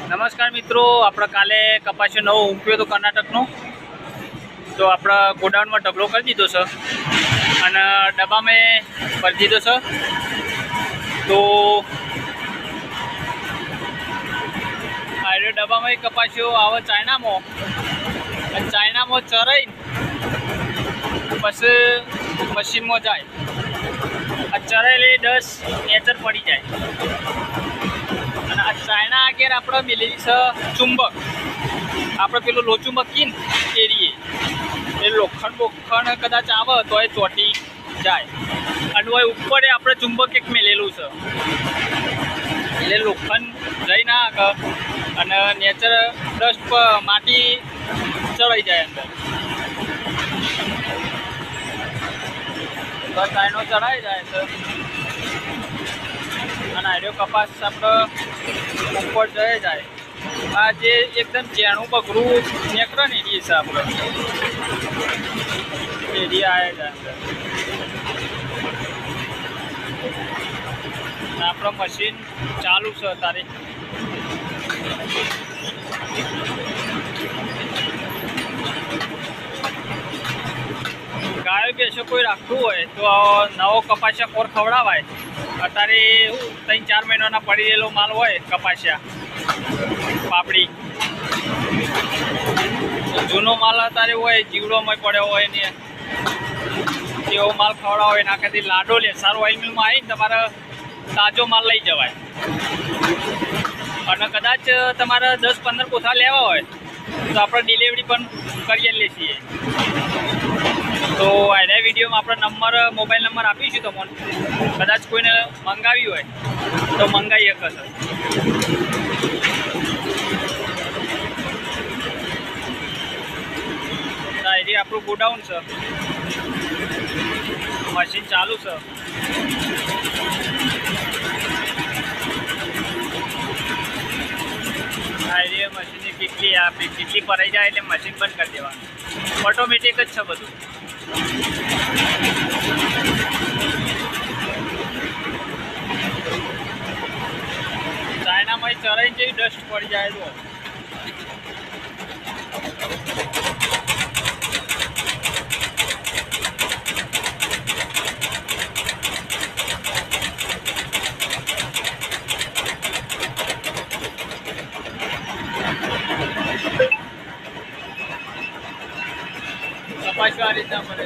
નમસ્કાર મિત્રો, આપણે કાલે કપાસિયો નવો ઉમટ્યો હતો કર્ણાટકનો, તો આપણે ગોડાઉનમાં ઢગલો કરી દીધો છે અને ડબ્બામાં ભરી દીધો છે. તો આ ડબ્બામાં કપાસિયો આવે ચાઇનામાં, અને ચાઇનામાં ચરાઈને પછી મશીનમાં જાય. આ ચરાયેલી 10 નેચર પડી જાય. અને આ ચાઇના આગળ આપણે મિલેલી છે ચુંબક. આપણે પેલું લોચુંબક કીને એરીએ એ લોખંડ કદાચ આવે તો એ ચોટી જાય. અને હોય ઉપર આપણે ચુંબક એક મેલેલું છે એટલે લોખંડ જઈ ના આગળ અને નેચર ડસ્ટ પર માટી ચડાઈ જાય અંદર. તો ચાઇનો ચડાઈ જાય છે અને આર્યો કપાસ આપણે ઉપર જઈ જાય. આ જે એકદમ ઝીણું બગરું નીકળે ને એ છે આપણે એરિયા આવે જાય અંદર. આપણું મશીન ચાલુ છે અત્યારે. ગાયો બેસો કોઈ રાખવું હોય તો નવો કપાસિયા કોર ખવડાવાય. અત્યારે 3-4 મહિનાના પડી રહેલો માલ હોય કપાસિયા પાપડી, જૂનો માલ અત્યારે હોય જીવડોમાં પડ્યો હોય ને એવો માલ ખવડાવો હોય. નાખેથી લાડો લે સારું ઓઇલ મિલમાં આવીને તમારે તાજો માલ લઈ જવાય. અને કદાચ તમારે 10-15 કોથળા લેવા હોય તો આપણે ડિલિવરી પણ કરી લઈએ છીએ. તો આના વિડીયોમાં આપણે મોબાઈલ નંબર આપીશું તમને. કદાચ કોઈને મંગાવી હોય તો મંગાવી શકે છે. એ આપણું ગોડાઉન છે, મશીન ચાલુ છે. આ એરિયા મશીનની કેટલી ભરાઈ જાય એટલે મશીન બંધ કરી દેવાનું. ઓટોમેટિક જ છે બધું. ચાઇનામાં ચરાઈને જેવી ડસ્ટ પડી જાય તો કપાસિયો આ રીતના મળે.